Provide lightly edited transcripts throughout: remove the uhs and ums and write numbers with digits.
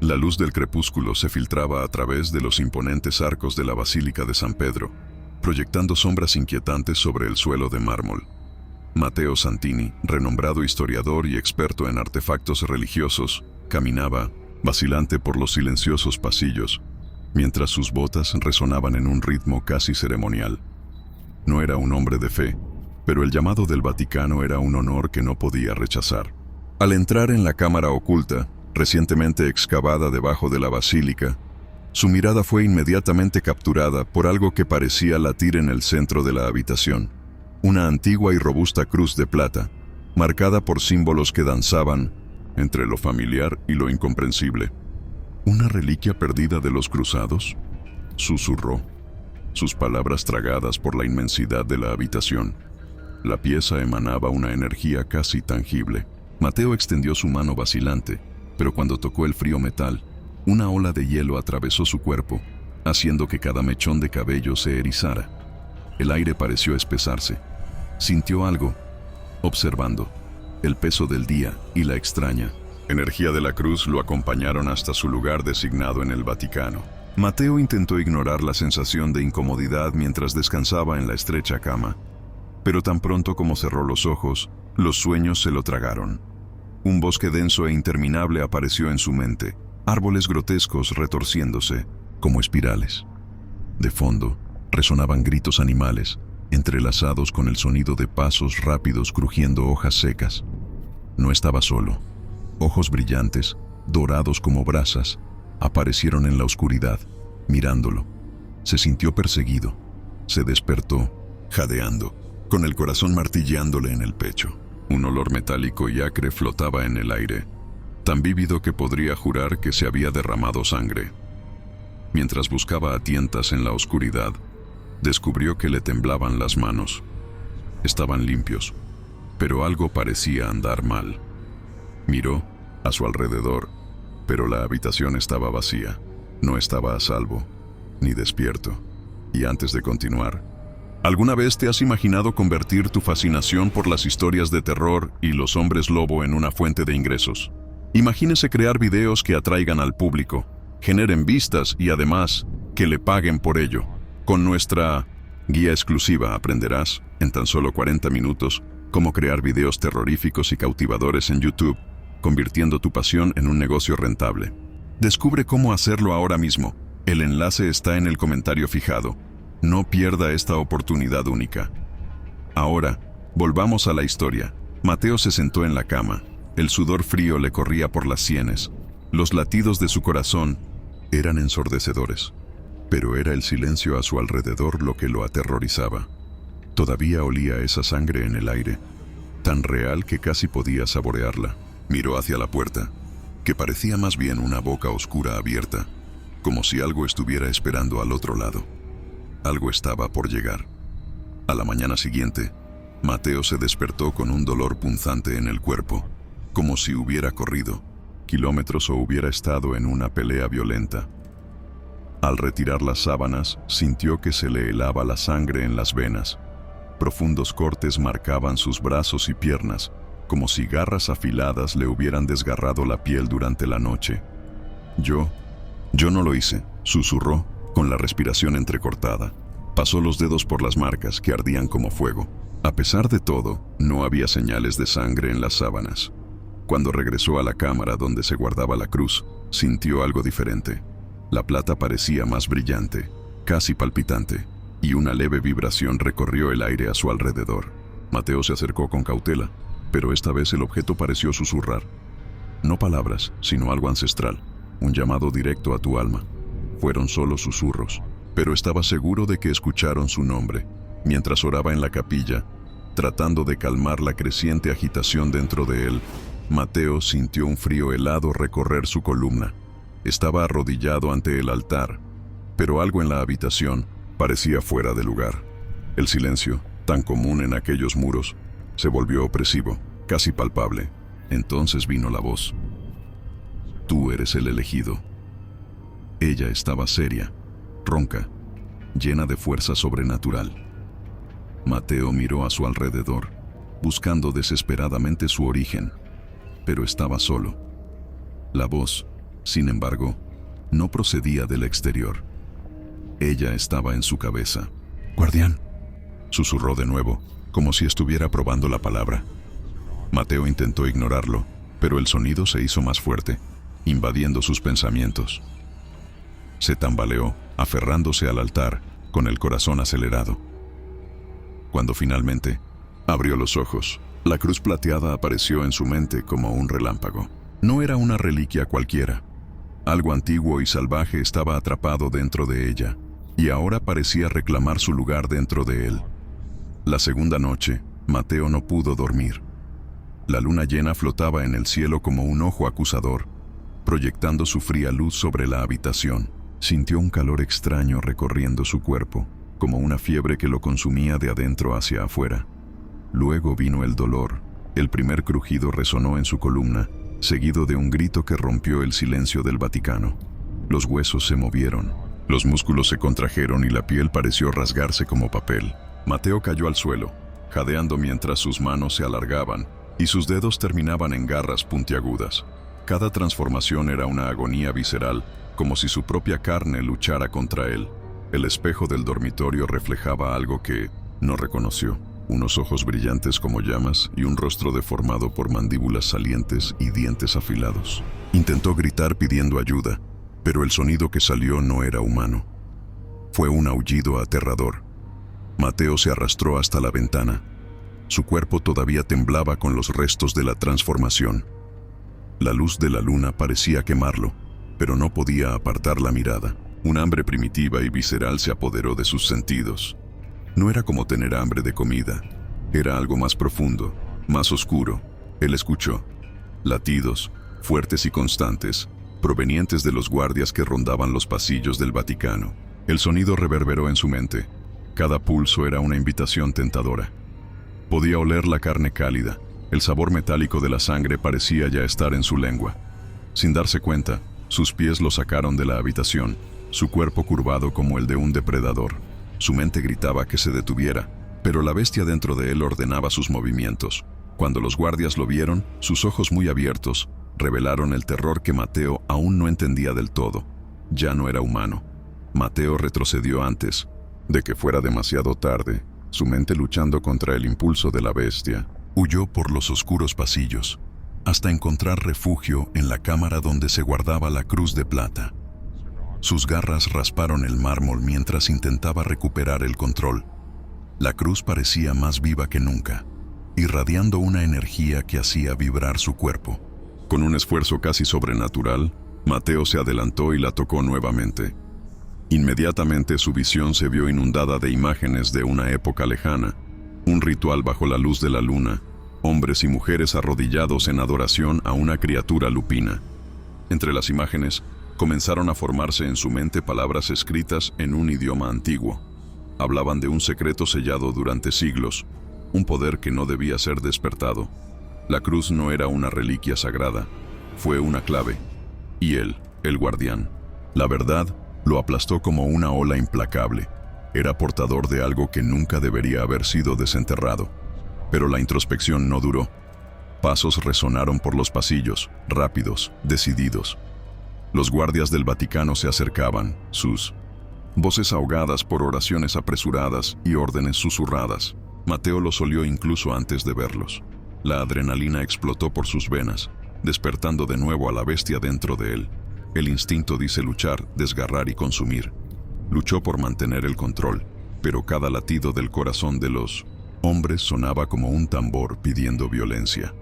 La luz del crepúsculo se filtraba a través de los imponentes arcos de la Basílica de San Pedro, proyectando sombras inquietantes sobre el suelo de mármol. Matteo Santini, renombrado historiador y experto en artefactos religiosos, caminaba, vacilante por los silenciosos pasillos, mientras sus botas resonaban en un ritmo casi ceremonial. No era un hombre de fe, pero el llamado del Vaticano era un honor que no podía rechazar. Al entrar en la cámara oculta, recientemente excavada debajo de la basílica, su mirada fue inmediatamente capturada por algo que parecía latir en el centro de la habitación. Una antigua y robusta cruz de plata, marcada por símbolos que danzaban entre lo familiar y lo incomprensible. ¿Una reliquia perdida de los cruzados?, susurró, sus palabras tragadas por la inmensidad de la habitación. La pieza emanaba una energía casi tangible. Matteo extendió su mano vacilante, pero cuando tocó el frío metal, una ola de hielo atravesó su cuerpo, haciendo que cada mechón de cabello se erizara. El aire pareció espesarse. Sintió algo, observando. El peso del día y la extraña energía de la cruz lo acompañaron hasta su lugar designado en el Vaticano. Matteo intentó ignorar la sensación de incomodidad mientras descansaba en la estrecha cama, pero tan pronto como cerró los ojos, los sueños se lo tragaron. Un bosque denso e interminable apareció en su mente, árboles grotescos retorciéndose como espirales. De fondo, resonaban gritos animales, entrelazados con el sonido de pasos rápidos crujiendo hojas secas. No estaba solo. Ojos brillantes, dorados como brasas, aparecieron en la oscuridad, mirándolo. Se sintió perseguido. Se despertó, jadeando, con el corazón martilleándole en el pecho. Un olor metálico y acre flotaba en el aire, tan vívido que podría jurar que se había derramado sangre. Mientras buscaba a tientas en la oscuridad, descubrió que le temblaban las manos. Estaban limpios, pero algo parecía andar mal. Miró a su alrededor, pero la habitación estaba vacía. No estaba a salvo, ni despierto. Y antes de continuar, ¿alguna vez te has imaginado convertir tu fascinación por las historias de terror y los hombres lobo en una fuente de ingresos? Imagínese crear videos que atraigan al público, generen vistas y además que le paguen por ello. Con nuestra guía exclusiva aprenderás, en tan solo 40 minutos, cómo crear videos terroríficos y cautivadores en YouTube, convirtiendo tu pasión en un negocio rentable. Descubre cómo hacerlo ahora mismo. El enlace está en el comentario fijado. No pierda esta oportunidad única. Ahora, volvamos a la historia. Matteo se sentó en la cama. El sudor frío le corría por las sienes. Los latidos de su corazón eran ensordecedores. Pero era el silencio a su alrededor lo que lo aterrorizaba. Todavía olía esa sangre en el aire, tan real que casi podía saborearla. Miró hacia la puerta, que parecía más bien una boca oscura abierta, como si algo estuviera esperando al otro lado. Algo estaba por llegar. A la mañana siguiente, Matteo se despertó con un dolor punzante en el cuerpo, como si hubiera corrido kilómetros o hubiera estado en una pelea violenta. Al retirar las sábanas, sintió que se le helaba la sangre en las venas. Profundos cortes marcaban sus brazos y piernas, como si garras afiladas le hubieran desgarrado la piel durante la noche. Yo no lo hice, susurró, con la respiración entrecortada. Pasó los dedos por las marcas que ardían como fuego. A pesar de todo, no había señales de sangre en las sábanas. Cuando regresó a la cámara donde se guardaba la cruz, sintió algo diferente. La plata parecía más brillante, casi palpitante, y una leve vibración recorrió el aire a su alrededor. Matteo se acercó con cautela, pero esta vez el objeto pareció susurrar. No palabras, sino algo ancestral, un llamado directo a tu alma. Fueron solo susurros, pero estaba seguro de que escucharon su nombre. Mientras oraba en la capilla, tratando de calmar la creciente agitación dentro de él, Matteo sintió un frío helado recorrer su columna. Estaba arrodillado ante el altar, pero algo en la habitación parecía fuera de lugar. El silencio, tan común en aquellos muros, se volvió opresivo, casi palpable. Entonces vino la voz. Tú eres el elegido. Ella estaba seria, ronca, llena de fuerza sobrenatural. Matteo miró a su alrededor, buscando desesperadamente su origen, pero estaba solo. La voz Sin embargo, no procedía del exterior. Ella estaba en su cabeza. «Guardián», susurró de nuevo, como si estuviera probando la palabra. Mateo intentó ignorarlo, pero el sonido se hizo más fuerte, invadiendo sus pensamientos. Se tambaleó, aferrándose al altar, con el corazón acelerado. Cuando finalmente abrió los ojos, la cruz plateada apareció en su mente como un relámpago. No era una reliquia cualquiera. Algo antiguo y salvaje estaba atrapado dentro de ella, y ahora parecía reclamar su lugar dentro de él. La segunda noche, Mateo no pudo dormir. La luna llena flotaba en el cielo como un ojo acusador, proyectando su fría luz sobre la habitación. Sintió un calor extraño recorriendo su cuerpo, como una fiebre que lo consumía de adentro hacia afuera. Luego vino el dolor. El primer crujido resonó en su columna, seguido de un grito que rompió el silencio del Vaticano. Los huesos se movieron, los músculos se contrajeron y la piel pareció rasgarse como papel. Mateo cayó al suelo, jadeando mientras sus manos se alargaban y sus dedos terminaban en garras puntiagudas. Cada transformación era una agonía visceral, como si su propia carne luchara contra él. El espejo del dormitorio reflejaba algo que no reconoció: unos ojos brillantes como llamas y un rostro deformado por mandíbulas salientes y dientes afilados. Intentó gritar pidiendo ayuda, pero el sonido que salió no era humano. Fue un aullido aterrador. Mateo se arrastró hasta la ventana. Su cuerpo todavía temblaba con los restos de la transformación. La luz de la luna parecía quemarlo, pero no podía apartar la mirada. Un hambre primitiva y visceral se apoderó de sus sentidos. No era como tener hambre de comida. Era algo más profundo, más oscuro. Él escuchó latidos, fuertes y constantes, provenientes de los guardias que rondaban los pasillos del Vaticano. El sonido reverberó en su mente. Cada pulso era una invitación tentadora. Podía oler la carne cálida. El sabor metálico de la sangre parecía ya estar en su lengua. Sin darse cuenta, sus pies lo sacaron de la habitación, su cuerpo curvado como el de un depredador. Su mente gritaba que se detuviera, pero la bestia dentro de él ordenaba sus movimientos. Cuando los guardias lo vieron, sus ojos muy abiertos revelaron el terror que Mateo aún no entendía del todo. Ya no era humano. Mateo retrocedió antes de que fuera demasiado tarde, su mente luchando contra el impulso de la bestia. Huyó por los oscuros pasillos, hasta encontrar refugio en la cámara donde se guardaba la cruz de plata. Sus garras rasparon el mármol mientras intentaba recuperar el control. La cruz parecía más viva que nunca, irradiando una energía que hacía vibrar su cuerpo. Con un esfuerzo casi sobrenatural, Mateo se adelantó y la tocó nuevamente. Inmediatamente su visión se vio inundada de imágenes de una época lejana, un ritual bajo la luz de la luna, hombres y mujeres arrodillados en adoración a una criatura lupina. Entre las imágenes, comenzaron a formarse en su mente palabras escritas en un idioma antiguo. Hablaban de un secreto sellado durante siglos, un poder que no debía ser despertado. La cruz no era una reliquia sagrada, fue una clave. Y él, el guardián, la verdad, lo aplastó como una ola implacable. Era portador de algo que nunca debería haber sido desenterrado. Pero la introspección no duró. Pasos resonaron por los pasillos, rápidos, decididos. Los guardias del Vaticano se acercaban, sus voces ahogadas por oraciones apresuradas y órdenes susurradas. Mateo los olió incluso antes de verlos. La adrenalina explotó por sus venas, despertando de nuevo a la bestia dentro de él. El instinto dice luchar, desgarrar y consumir. Luchó por mantener el control, pero cada latido del corazón de los hombres sonaba como un tambor pidiendo violencia.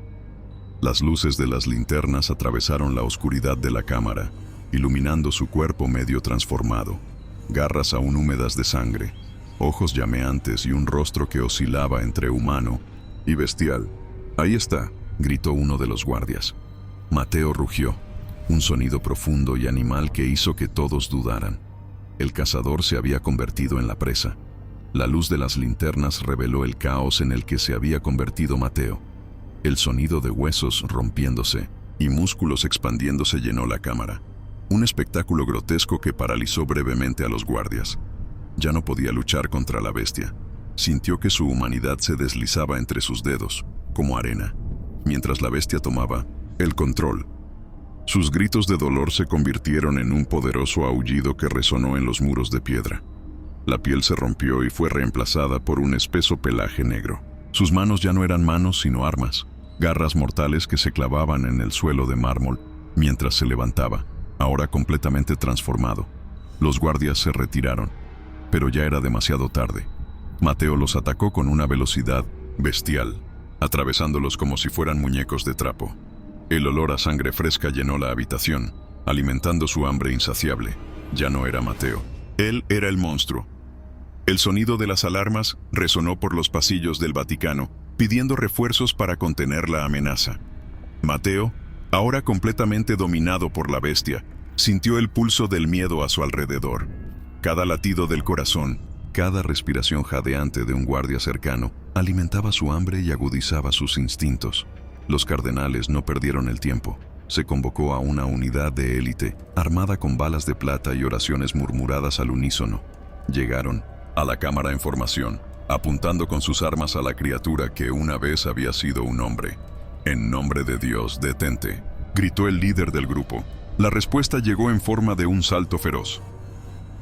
Las luces de las linternas atravesaron la oscuridad de la cámara, iluminando su cuerpo medio transformado. Garras aún húmedas de sangre, ojos llameantes y un rostro que oscilaba entre humano y bestial. «Ahí está», gritó uno de los guardias. Mateo rugió, un sonido profundo y animal que hizo que todos dudaran. El cazador se había convertido en la presa. La luz de las linternas reveló el caos en el que se había convertido Mateo. El sonido de huesos rompiéndose y músculos expandiéndose llenó la cámara. Un espectáculo grotesco que paralizó brevemente a los guardias. Ya no podía luchar contra la bestia. Sintió que su humanidad se deslizaba entre sus dedos, como arena, mientras la bestia tomaba el control. Sus gritos de dolor se convirtieron en un poderoso aullido que resonó en los muros de piedra. La piel se rompió y fue reemplazada por un espeso pelaje negro. Sus manos ya no eran manos sino armas, garras mortales que se clavaban en el suelo de mármol mientras se levantaba, ahora completamente transformado. Los guardias se retiraron, pero ya era demasiado tarde. Mateo los atacó con una velocidad bestial, atravesándolos como si fueran muñecos de trapo. El olor a sangre fresca llenó la habitación, alimentando su hambre insaciable. Ya no era Mateo. Él era el monstruo. El sonido de las alarmas resonó por los pasillos del Vaticano, pidiendo refuerzos para contener la amenaza. Mateo, ahora completamente dominado por la bestia, sintió el pulso del miedo a su alrededor. Cada latido del corazón, cada respiración jadeante de un guardia cercano, alimentaba su hambre y agudizaba sus instintos. Los cardenales no perdieron el tiempo. Se convocó a una unidad de élite, armada con balas de plata y oraciones murmuradas al unísono. Llegaron a la cámara en formación, apuntando con sus armas a la criatura que una vez había sido un hombre. «En nombre de Dios, detente», gritó el líder del grupo. La respuesta llegó en forma de un salto feroz.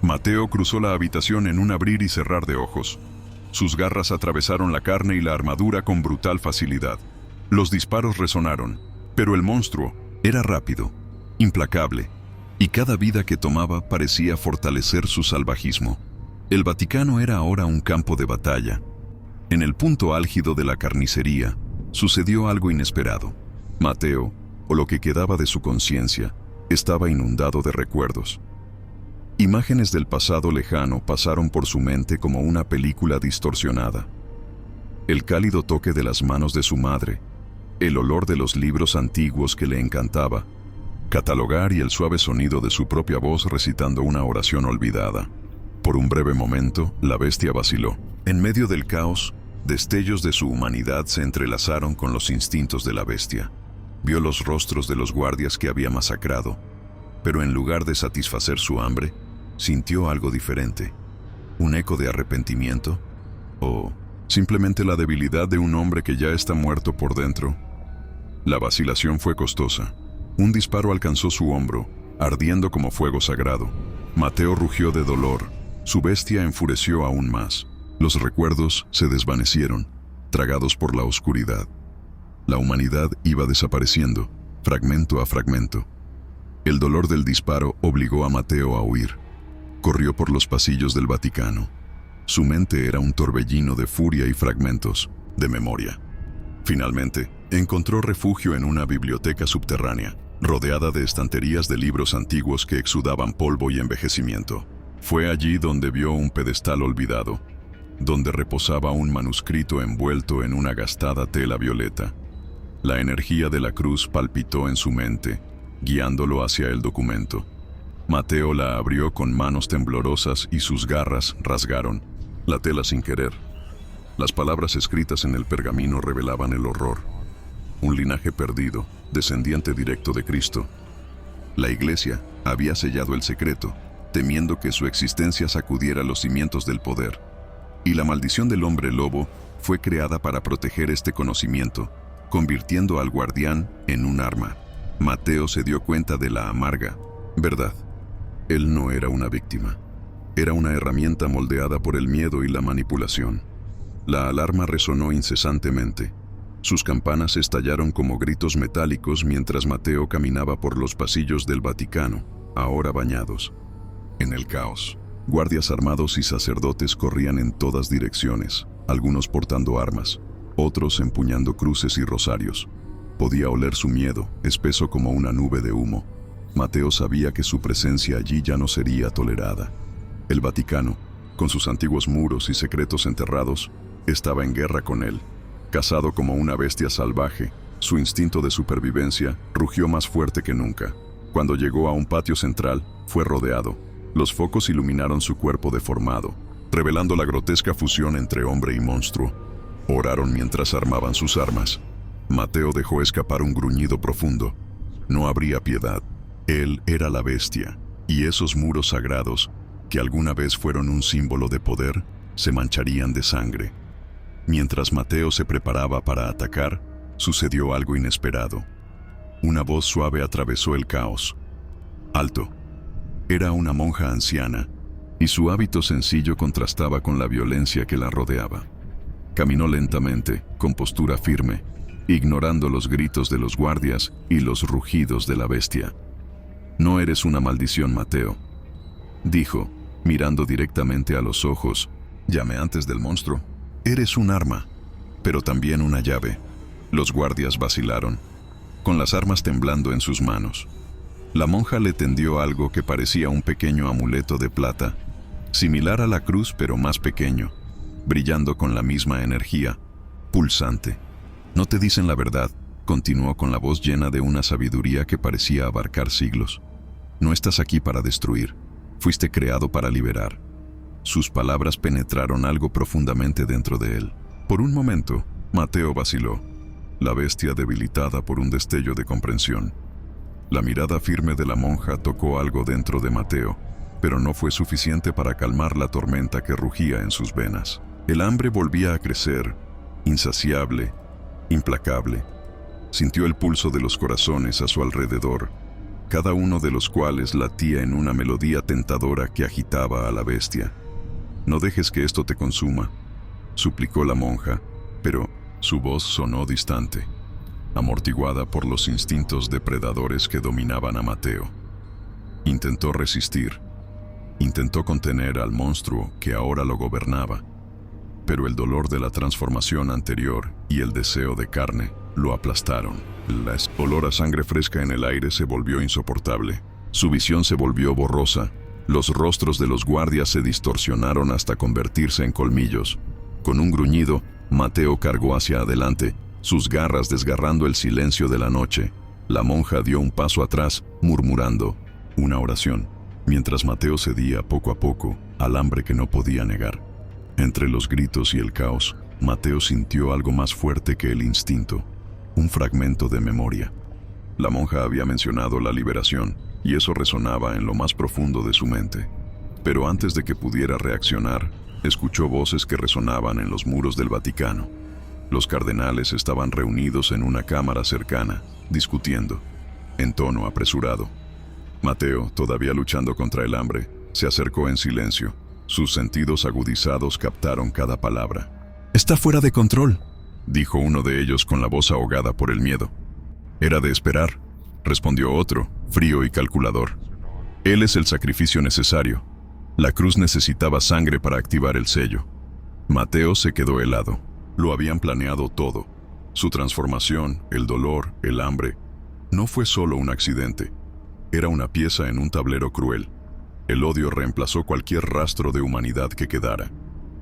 Mateo cruzó la habitación en un abrir y cerrar de ojos. Sus garras atravesaron la carne y la armadura con brutal facilidad. Los disparos resonaron, pero el monstruo era rápido, implacable, y cada vida que tomaba parecía fortalecer su salvajismo. El Vaticano era ahora un campo de batalla. En el punto álgido de la carnicería, sucedió algo inesperado. Mateo, o lo que quedaba de su conciencia, estaba inundado de recuerdos. Imágenes del pasado lejano pasaron por su mente como una película distorsionada. El cálido toque de las manos de su madre, el olor de los libros antiguos que le encantaba, catalogar y el suave sonido de su propia voz recitando una oración olvidada. Por un breve momento, la bestia vaciló. En medio del caos, destellos de su humanidad se entrelazaron con los instintos de la bestia. Vio los rostros de los guardias que había masacrado, pero en lugar de satisfacer su hambre, sintió algo diferente. ¿Un eco de arrepentimiento? ¿O simplemente la debilidad de un hombre que ya está muerto por dentro? La vacilación fue costosa. Un disparo alcanzó su hombro, ardiendo como fuego sagrado. Mateo rugió de dolor. Su bestia enfureció aún más. Los recuerdos se desvanecieron, tragados por la oscuridad. La humanidad iba desapareciendo, fragmento a fragmento. El dolor del disparo obligó a Mateo a huir. Corrió por los pasillos del Vaticano. Su mente era un torbellino de furia y fragmentos, de memoria. Finalmente, encontró refugio en una biblioteca subterránea, rodeada de estanterías de libros antiguos que exudaban polvo y envejecimiento. Fue allí donde vio un pedestal olvidado, donde reposaba un manuscrito envuelto en una gastada tela violeta. La energía de la cruz palpitó en su mente, guiándolo hacia el documento. Mateo la abrió con manos temblorosas y sus garras rasgaron la tela sin querer. Las palabras escritas en el pergamino revelaban el horror. Un linaje perdido, descendiente directo de Cristo. La Iglesia había sellado el secreto, temiendo que su existencia sacudiera los cimientos del poder. Y la maldición del hombre lobo fue creada para proteger este conocimiento, convirtiendo al guardián en un arma. Mateo se dio cuenta de la amarga verdad. Él no era una víctima. Era una herramienta moldeada por el miedo y la manipulación. La alarma resonó incesantemente. Sus campanas estallaron como gritos metálicos mientras Mateo caminaba por los pasillos del Vaticano, ahora bañados en el caos. Guardias armados y sacerdotes corrían en todas direcciones, algunos portando armas, otros empuñando cruces y rosarios. Podía oler su miedo, espeso como una nube de humo. Mateo sabía que su presencia allí ya no sería tolerada. El Vaticano, con sus antiguos muros y secretos enterrados, estaba en guerra con él. Cazado como una bestia salvaje, su instinto de supervivencia rugió más fuerte que nunca. Cuando llegó a un patio central, fue rodeado. Los focos iluminaron su cuerpo deformado, revelando la grotesca fusión entre hombre y monstruo. Oraron mientras armaban sus armas. Mateo dejó escapar un gruñido profundo. No habría piedad. Él era la bestia, y esos muros sagrados, que alguna vez fueron un símbolo de poder, se mancharían de sangre. Mientras Mateo se preparaba para atacar, sucedió algo inesperado. Una voz suave atravesó el caos. Alto. Era una monja anciana, y su hábito sencillo contrastaba con la violencia que la rodeaba. Caminó lentamente, con postura firme, ignorando los gritos de los guardias y los rugidos de la bestia. «No eres una maldición, Mateo», dijo, mirando directamente a los ojos, llameantes del monstruo. «Eres un arma, pero también una llave». Los guardias vacilaron, con las armas temblando en sus manos. La monja le tendió algo que parecía un pequeño amuleto de plata, similar a la cruz pero más pequeño, brillando con la misma energía, pulsante. «No te dicen la verdad», continuó con la voz llena de una sabiduría que parecía abarcar siglos. «No estás aquí para destruir, fuiste creado para liberar». Sus palabras penetraron algo profundamente dentro de él. Por un momento, Mateo vaciló, la bestia debilitada por un destello de comprensión. La mirada firme de la monja tocó algo dentro de Mateo, pero no fue suficiente para calmar la tormenta que rugía en sus venas. El hambre volvía a crecer, insaciable, implacable. Sintió el pulso de los corazones a su alrededor, cada uno de los cuales latía en una melodía tentadora que agitaba a la bestia. «No dejes que esto te consuma», suplicó la monja, pero su voz sonó distante, amortiguada por los instintos depredadores que dominaban a Mateo. Intentó resistir, intentó contener al monstruo que ahora lo gobernaba, pero el dolor de la transformación anterior y el deseo de carne lo aplastaron. El olor a sangre fresca en el aire se volvió insoportable. Su visión se volvió borrosa. Los rostros de los guardias se distorsionaron hasta convertirse en colmillos. Con un gruñido, Mateo cargó hacia adelante, sus garras desgarrando el silencio de la noche. La monja dio un paso atrás, murmurando una oración, mientras Mateo cedía poco a poco al hambre que no podía negar. Entre los gritos y el caos, Mateo sintió algo más fuerte que el instinto, un fragmento de memoria. La monja había mencionado la liberación, y eso resonaba en lo más profundo de su mente. Pero antes de que pudiera reaccionar, escuchó voces que resonaban en los muros del Vaticano. Los cardenales estaban reunidos en una cámara cercana, discutiendo, en tono apresurado. Mateo, todavía luchando contra el hambre, se acercó en silencio. Sus sentidos agudizados captaron cada palabra. «Está fuera de control», dijo uno de ellos con la voz ahogada por el miedo. «Era de esperar», respondió otro, frío y calculador. «Él es el sacrificio necesario. La cruz necesitaba sangre para activar el sello». Mateo se quedó helado. Lo habían planeado todo. Su transformación, el dolor, el hambre. No fue solo un accidente. Era una pieza en un tablero cruel. El odio reemplazó cualquier rastro de humanidad que quedara.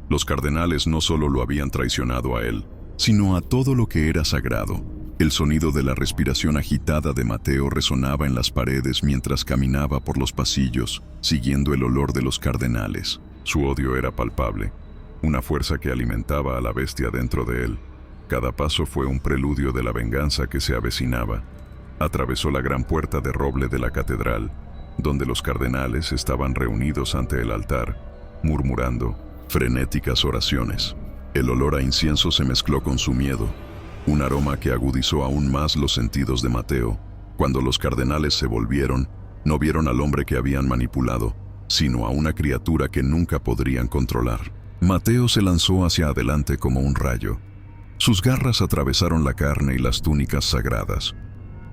Los cardenales no solo lo habían traicionado a él, sino a todo lo que era sagrado. El sonido de la respiración agitada de Mateo resonaba en las paredes mientras caminaba por los pasillos, siguiendo el olor de los cardenales. Su odio era palpable, una fuerza que alimentaba a la bestia dentro de él. Cada paso fue un preludio de la venganza que se avecinaba. Atravesó la gran puerta de roble de la catedral, donde los cardenales estaban reunidos ante el altar, murmurando frenéticas oraciones. El olor a incienso se mezcló con su miedo, un aroma que agudizó aún más los sentidos de Mateo. Cuando los cardenales se volvieron, no vieron al hombre que habían manipulado, sino a una criatura que nunca podrían controlar. Mateo se lanzó hacia adelante como un rayo. Sus garras atravesaron la carne y las túnicas sagradas.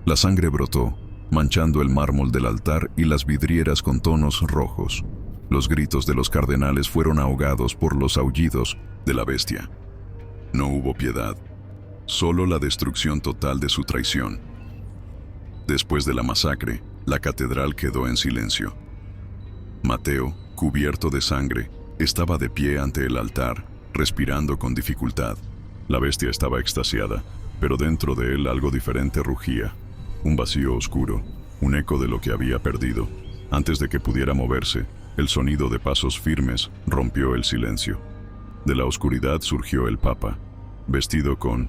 La sangre brotó, manchando el mármol del altar y las vidrieras con tonos rojos. Los gritos de los cardenales fueron ahogados por los aullidos de la bestia. No hubo piedad, solo la destrucción total de su traición. Después de la masacre, la catedral quedó en silencio. Mateo, cubierto de sangre, estaba de pie ante el altar, respirando con dificultad. La bestia estaba extasiada, pero dentro de él algo diferente rugía. Un vacío oscuro, un eco de lo que había perdido. Antes de que pudiera moverse, el sonido de pasos firmes rompió el silencio. De la oscuridad surgió el Papa, vestido con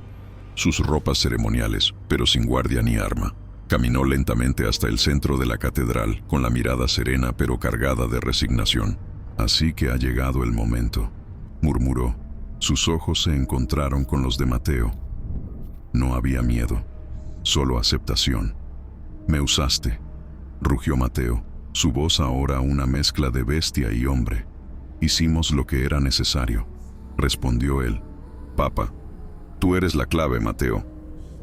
sus ropas ceremoniales, pero sin guardia ni arma. Caminó lentamente hasta el centro de la catedral, con la mirada serena pero cargada de resignación. «Así que ha llegado el momento», murmuró. Sus ojos se encontraron con los de Mateo. No había miedo, solo aceptación. Me usaste, rugió Mateo, su voz ahora una mezcla de bestia y hombre. Hicimos lo que era necesario, respondió él. Papa, tú eres la clave, Mateo.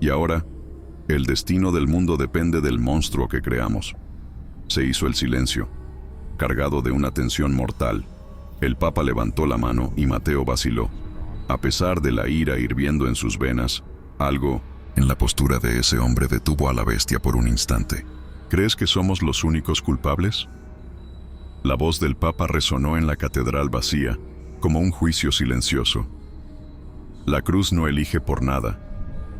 Y ahora, el destino del mundo depende del monstruo que creamos. Se hizo el silencio, cargado de una tensión mortal. El Papa levantó la mano y Mateo vaciló. A pesar de la ira hirviendo en sus venas, algo en la postura de ese hombre detuvo a la bestia por un instante. ¿Crees que somos los únicos culpables? La voz del Papa resonó en la catedral vacía, como un juicio silencioso. La cruz no elige por nada.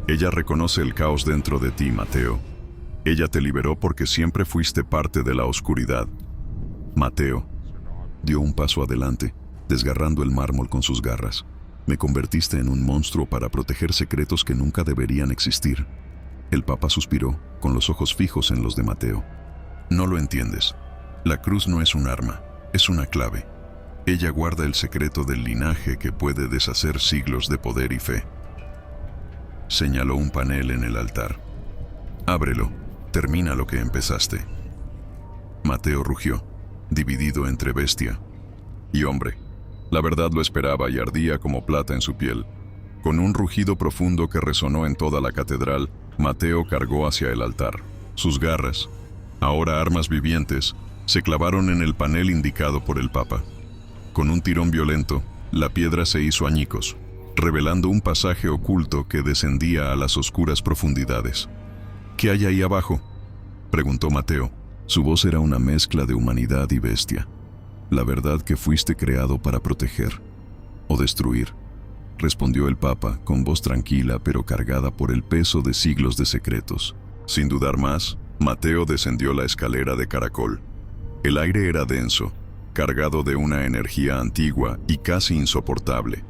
Ella reconoce el caos dentro de ti, Mateo. Ella te liberó porque siempre fuiste parte de la oscuridad. Mateo dio un paso adelante, desgarrando el mármol con sus garras. Me convertiste en un monstruo para proteger secretos que nunca deberían existir. El Papa suspiró, con los ojos fijos en los de Mateo. No lo entiendes. La cruz no es un arma, es una clave. Ella guarda el secreto del linaje que puede deshacer siglos de poder y fe. Señaló un panel en el altar. Ábrelo, termina lo que empezaste. Mateo rugió, dividido entre bestia y hombre. La verdad lo esperaba y ardía como plata en su piel. Con un rugido profundo que resonó en toda la catedral, Mateo cargó hacia el altar. Sus garras, ahora armas vivientes, se clavaron en el panel indicado por el Papa. Con un tirón violento, la piedra se hizo añicos, revelando un pasaje oculto que descendía a las oscuras profundidades. ¿Qué hay ahí abajo?, preguntó Mateo. Su voz era una mezcla de humanidad y bestia. La verdad que fuiste creado para proteger o destruir, respondió el Papa con voz tranquila pero cargada por el peso de siglos de secretos. Sin dudar más, Mateo descendió la escalera de caracol. El aire era denso, cargado de una energía antigua y casi insoportable.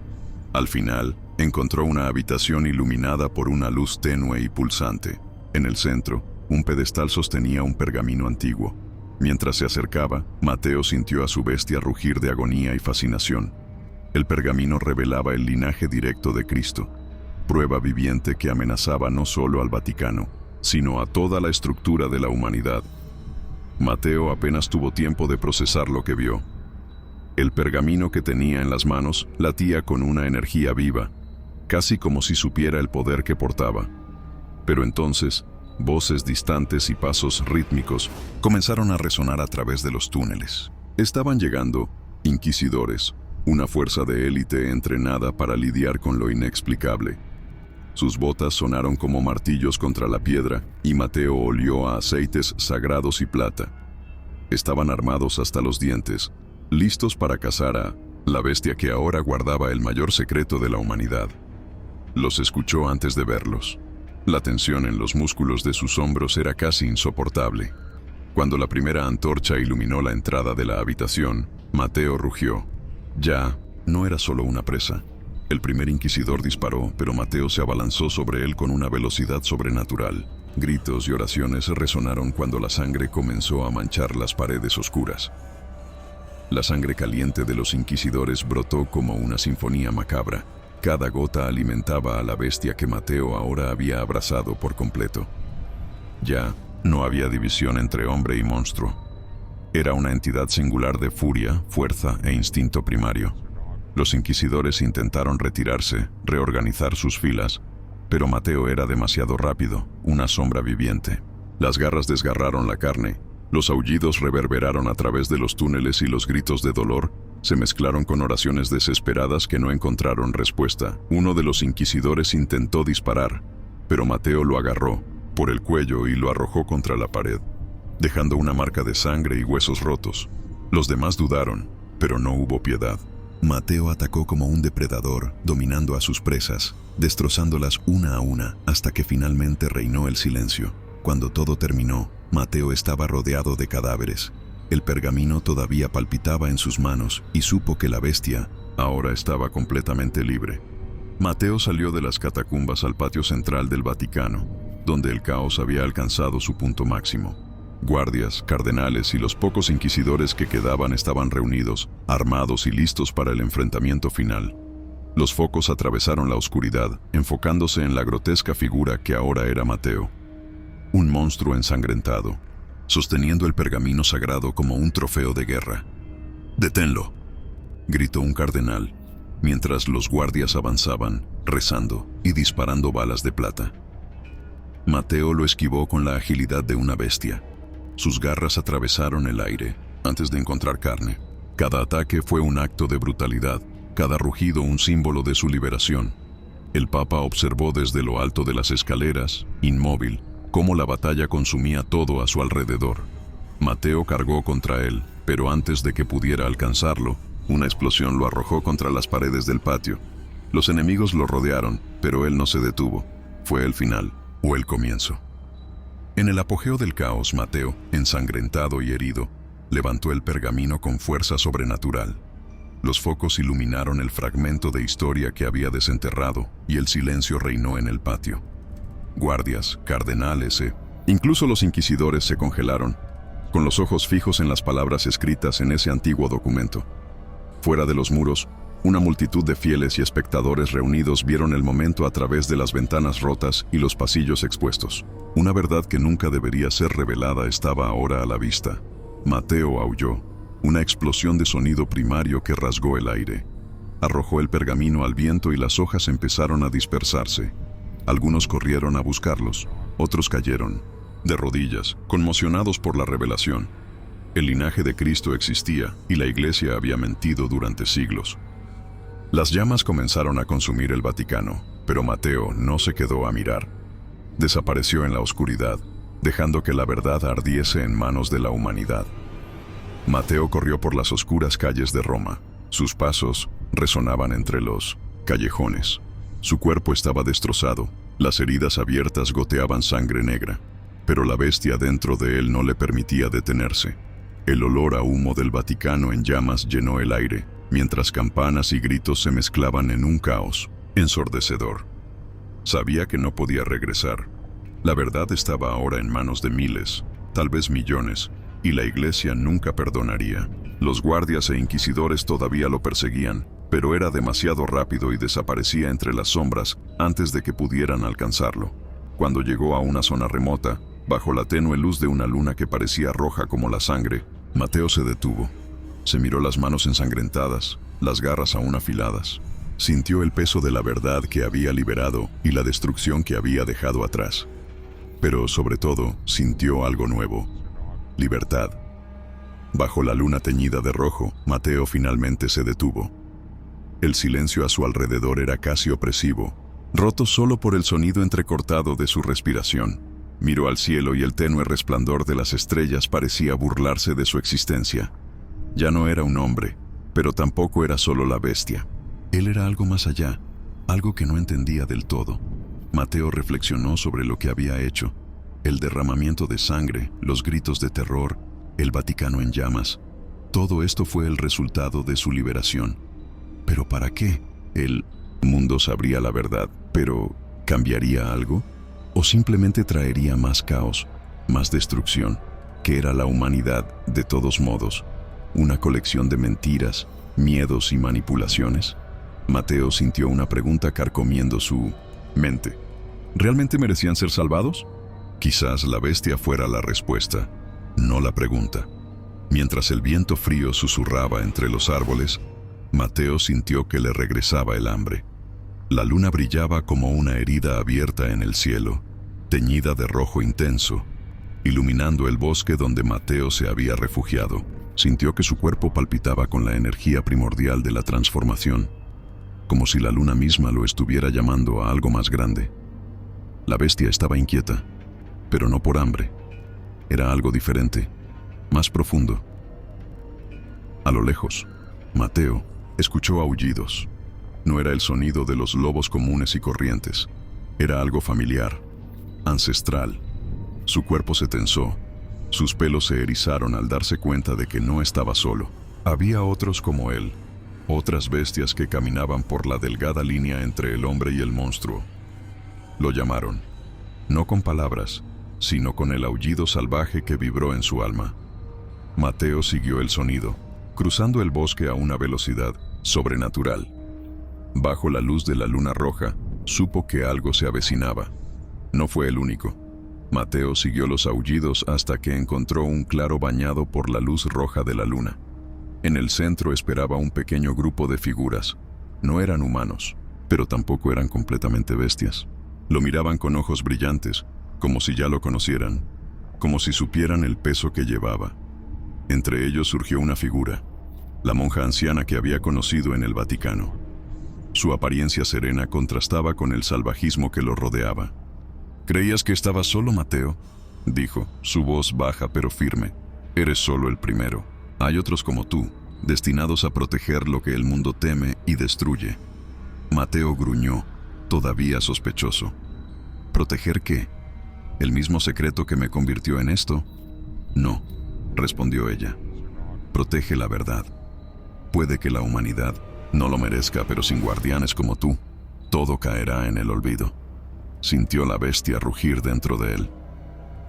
Al final, encontró una habitación iluminada por una luz tenue y pulsante. En el centro, un pedestal sostenía un pergamino antiguo. Mientras se acercaba, Mateo sintió a su bestia rugir de agonía y fascinación. El pergamino revelaba el linaje directo de Cristo, prueba viviente que amenazaba no solo al Vaticano, sino a toda la estructura de la humanidad. Mateo apenas tuvo tiempo de procesar lo que vio. El pergamino que tenía en las manos latía con una energía viva, casi como si supiera el poder que portaba. Pero entonces, voces distantes y pasos rítmicos comenzaron a resonar a través de los túneles. Estaban llegando inquisidores, una fuerza de élite entrenada para lidiar con lo inexplicable. Sus botas sonaron como martillos contra la piedra y Mateo olió a aceites sagrados y plata. Estaban armados hasta los dientes, listos para cazar a la bestia que ahora guardaba el mayor secreto de la humanidad. Los escuchó antes de verlos. La tensión en los músculos de sus hombros era casi insoportable. Cuando la primera antorcha iluminó la entrada de la habitación, Mateo rugió. Ya no era solo una presa. El primer inquisidor disparó, pero Mateo se abalanzó sobre él con una velocidad sobrenatural. Gritos y oraciones resonaron cuando la sangre comenzó a manchar las paredes oscuras. La sangre caliente de los inquisidores brotó como una sinfonía macabra. Cada gota alimentaba a la bestia que Mateo ahora había abrazado por completo. Ya no había división entre hombre y monstruo. Era una entidad singular de furia, fuerza e instinto primario. Los inquisidores intentaron retirarse, reorganizar sus filas, pero Mateo era demasiado rápido, una sombra viviente. Las garras desgarraron la carne, los aullidos reverberaron a través de los túneles y los gritos de dolor se mezclaron con oraciones desesperadas que no encontraron respuesta. Uno de los inquisidores intentó disparar, pero Mateo lo agarró por el cuello y lo arrojó contra la pared, dejando una marca de sangre y huesos rotos. Los demás dudaron, pero no hubo piedad. Mateo atacó como un depredador, dominando a sus presas, destrozándolas una a una, hasta que finalmente reinó el silencio. Cuando todo terminó, Mateo estaba rodeado de cadáveres. El pergamino todavía palpitaba en sus manos y supo que la bestia ahora estaba completamente libre. Mateo salió de las catacumbas al patio central del Vaticano, donde el caos había alcanzado su punto máximo. Guardias, cardenales y los pocos inquisidores que quedaban estaban reunidos, armados y listos para el enfrentamiento final. Los focos atravesaron la oscuridad, enfocándose en la grotesca figura que ahora era Mateo. un monstruo ensangrentado, sosteniendo el pergamino sagrado como un trofeo de guerra. «¡Deténlo!», gritó un cardenal, mientras los guardias avanzaban, rezando y disparando balas de plata. Mateo lo esquivó con la agilidad de una bestia. Sus garras atravesaron el aire antes de encontrar carne. Cada ataque fue un acto de brutalidad, cada rugido un símbolo de su liberación. El Papa observó desde lo alto de las escaleras, inmóvil, cómo la batalla consumía todo a su alrededor. Mateo cargó contra él, pero antes de que pudiera alcanzarlo, una explosión lo arrojó contra las paredes del patio. Los enemigos lo rodearon, pero él no se detuvo. Fue el final, o el comienzo. En el apogeo del caos, Mateo, ensangrentado y herido, levantó el pergamino con fuerza sobrenatural. Los focos iluminaron el fragmento de historia que había desenterrado, y el silencio reinó en el patio. Guardias, cardenales, incluso los inquisidores se congelaron, con los ojos fijos en las palabras escritas en ese antiguo documento. Fuera de los muros, una multitud de fieles y espectadores reunidos vieron el momento a través de las ventanas rotas y los pasillos expuestos. Una verdad que nunca debería ser revelada estaba ahora a la vista. Mateo aulló, una explosión de sonido primario que rasgó el aire. Arrojó el pergamino al viento y las hojas empezaron a dispersarse. Algunos corrieron a buscarlos, otros cayeron, de rodillas, conmocionados por la revelación. El linaje de Cristo existía y la Iglesia había mentido durante siglos. Las llamas comenzaron a consumir el Vaticano, pero Mateo no se quedó a mirar. Desapareció en la oscuridad, dejando que la verdad ardiese en manos de la humanidad. Mateo corrió por las oscuras calles de Roma. Sus pasos resonaban entre los callejones. Su cuerpo estaba destrozado, las heridas abiertas goteaban sangre negra, pero la bestia dentro de él no le permitía detenerse. El olor a humo del Vaticano en llamas llenó el aire, mientras campanas y gritos se mezclaban en un caos ensordecedor. Sabía que no podía regresar. La verdad estaba ahora en manos de miles, tal vez millones, y la Iglesia nunca perdonaría. Los guardias e inquisidores todavía lo perseguían, pero era demasiado rápido y desaparecía entre las sombras antes de que pudieran alcanzarlo. Cuando llegó a una zona remota, bajo la tenue luz de una luna que parecía roja como la sangre, Mateo se detuvo. Se miró las manos ensangrentadas, las garras aún afiladas. Sintió el peso de la verdad que había liberado y la destrucción que había dejado atrás. Pero sobre todo, sintió algo nuevo: libertad. Bajo la luna teñida de rojo, Mateo finalmente se detuvo. El silencio a su alrededor era casi opresivo, roto solo por el sonido entrecortado de su respiración. Miró al cielo y el tenue resplandor de las estrellas parecía burlarse de su existencia. Ya no era un hombre, pero tampoco era solo la bestia. Él era algo más allá, algo que no entendía del todo. Mateo reflexionó sobre lo que había hecho: el derramamiento de sangre, los gritos de terror, el Vaticano en llamas. Todo esto fue el resultado de su liberación. ¿Pero para qué? El mundo sabría la verdad, pero ¿cambiaría algo? ¿O simplemente traería más caos, más destrucción? ¿Qué era la humanidad, de todos modos? ¿Una colección de mentiras, miedos y manipulaciones? Mateo sintió una pregunta carcomiendo su mente. ¿Realmente merecían ser salvados? Quizás la bestia fuera la respuesta, no la pregunta. Mientras el viento frío susurraba entre los árboles, Mateo sintió que le regresaba el hambre. La luna brillaba como una herida abierta en el cielo, teñida de rojo intenso, iluminando el bosque donde Mateo se había refugiado. Sintió que su cuerpo palpitaba con la energía primordial de la transformación, como si la luna misma lo estuviera llamando a algo más grande. La bestia estaba inquieta, pero no por hambre. Era algo diferente, más profundo. A lo lejos, Mateo escuchó aullidos. No era el sonido de los lobos comunes y corrientes. Era algo familiar, ancestral. Su cuerpo se tensó. Sus pelos se erizaron al darse cuenta de que no estaba solo. Había otros como él, otras bestias que caminaban por la delgada línea entre el hombre y el monstruo. Lo llamaron, no con palabras, sino con el aullido salvaje que vibró en su alma. Mateo siguió el sonido, cruzando el bosque a una velocidad sobrenatural. Bajo la luz de la luna roja, supo que algo se avecinaba. No fue el único. Mateo siguió los aullidos hasta que encontró un claro bañado por la luz roja de la luna. En el centro esperaba un pequeño grupo de figuras. No eran humanos, pero tampoco eran completamente bestias. Lo miraban con ojos brillantes, como si ya lo conocieran, como si supieran el peso que llevaba. Entre ellos surgió una figura, la monja anciana que había conocido en el Vaticano. Su apariencia serena contrastaba con el salvajismo que lo rodeaba. «¿Creías que estaba solo, Mateo?», dijo, su voz baja pero firme. «Eres solo el primero. Hay otros como tú, destinados a proteger lo que el mundo teme y destruye». Mateo gruñó, todavía sospechoso. ¿Proteger qué? ¿El mismo secreto que me convirtió en esto? No, respondió ella. Protege la verdad. Puede que la humanidad no lo merezca, pero sin guardianes como tú, todo caerá en el olvido. Sintió la bestia rugir dentro de él.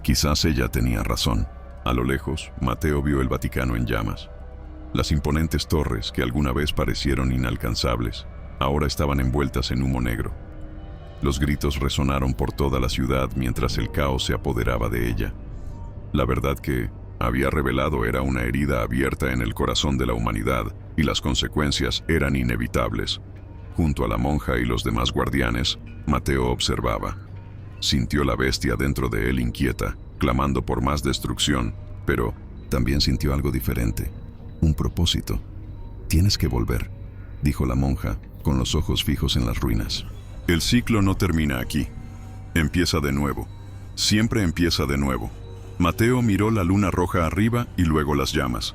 Quizás ella tenía razón. A lo lejos, Mateo vio el Vaticano en llamas. Las imponentes torres, que alguna vez parecieron inalcanzables, ahora estaban envueltas en humo negro. Los gritos resonaron por toda la ciudad mientras el caos se apoderaba de ella. La verdad que había revelado era una herida abierta en el corazón de la humanidad, y las consecuencias eran inevitables. Junto a la monja y los demás guardianes, Mateo observaba. Sintió la bestia dentro de él inquieta, clamando por más destrucción, pero también sintió algo diferente, un propósito. «Tienes que volver», dijo la monja, con los ojos fijos en las ruinas. «El ciclo no termina aquí. Empieza de nuevo. Siempre empieza de nuevo». Mateo miró la luna roja arriba y luego las llamas.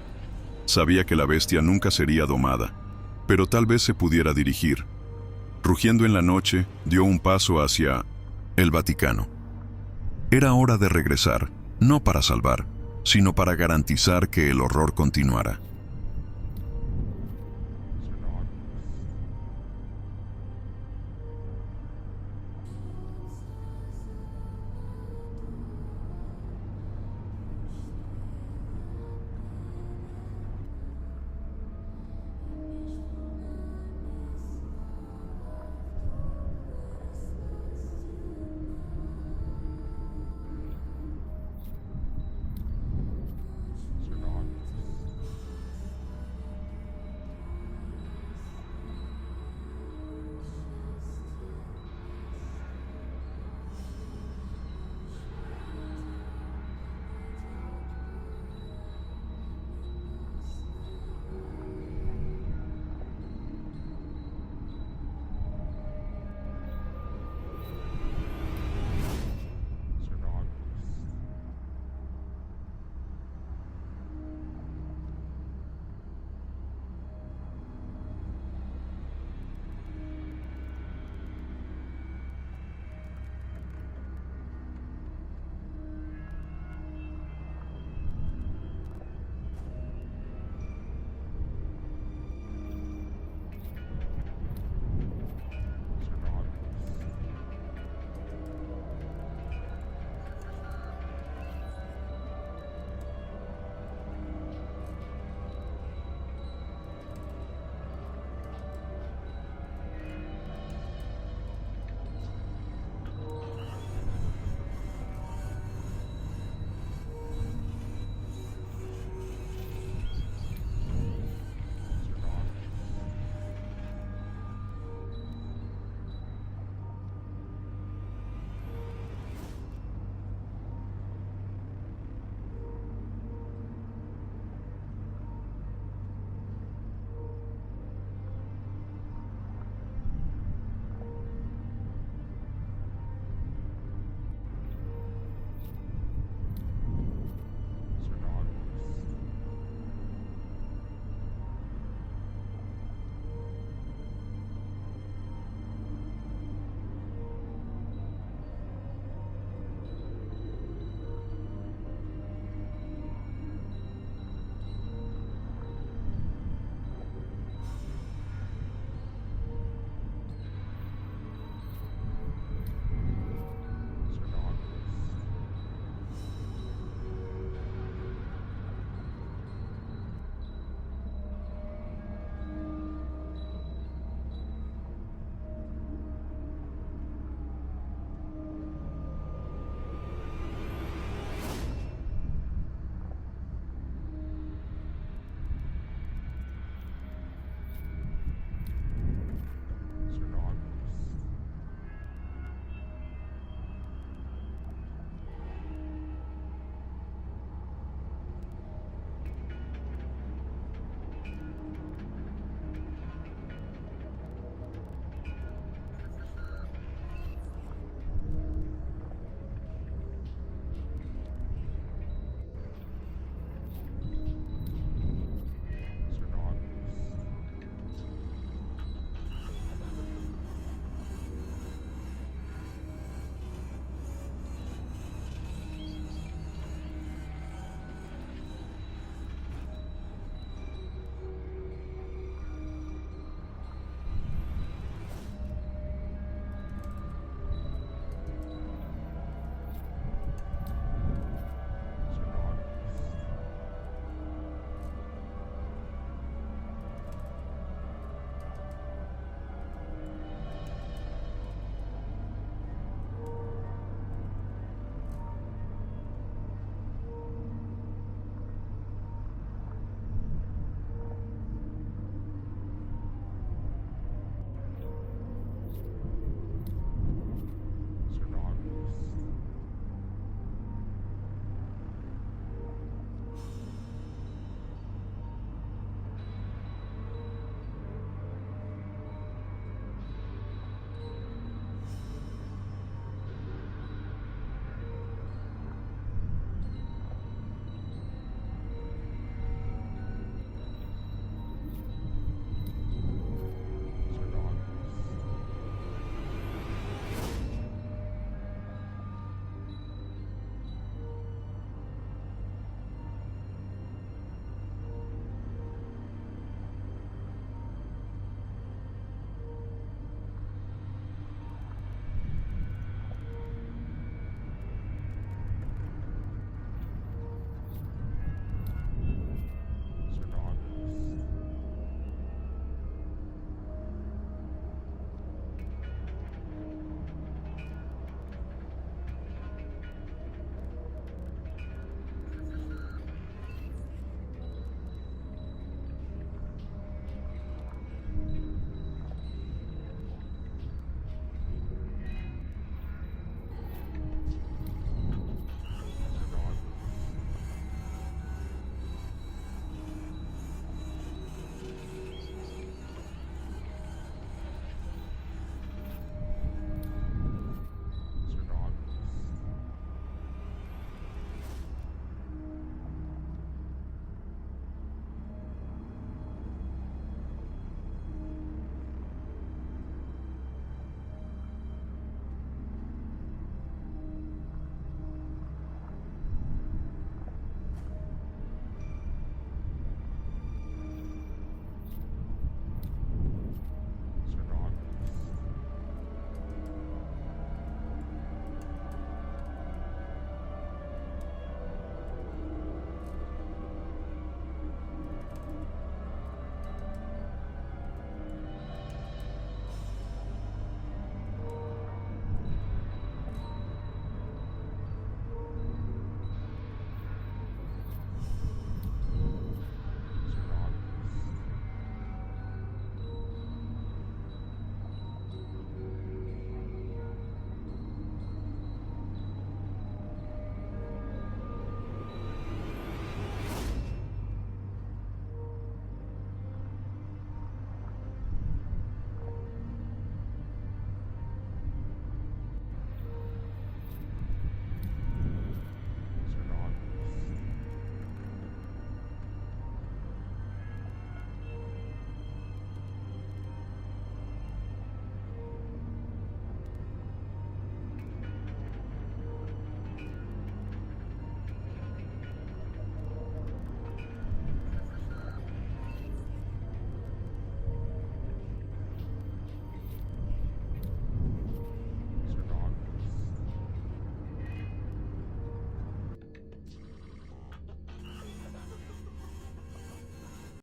Sabía que la bestia nunca sería domada, pero tal vez se pudiera dirigir. Rugiendo en la noche, dio un paso hacia el Vaticano. Era hora de regresar, no para salvar, sino para garantizar que el horror continuara.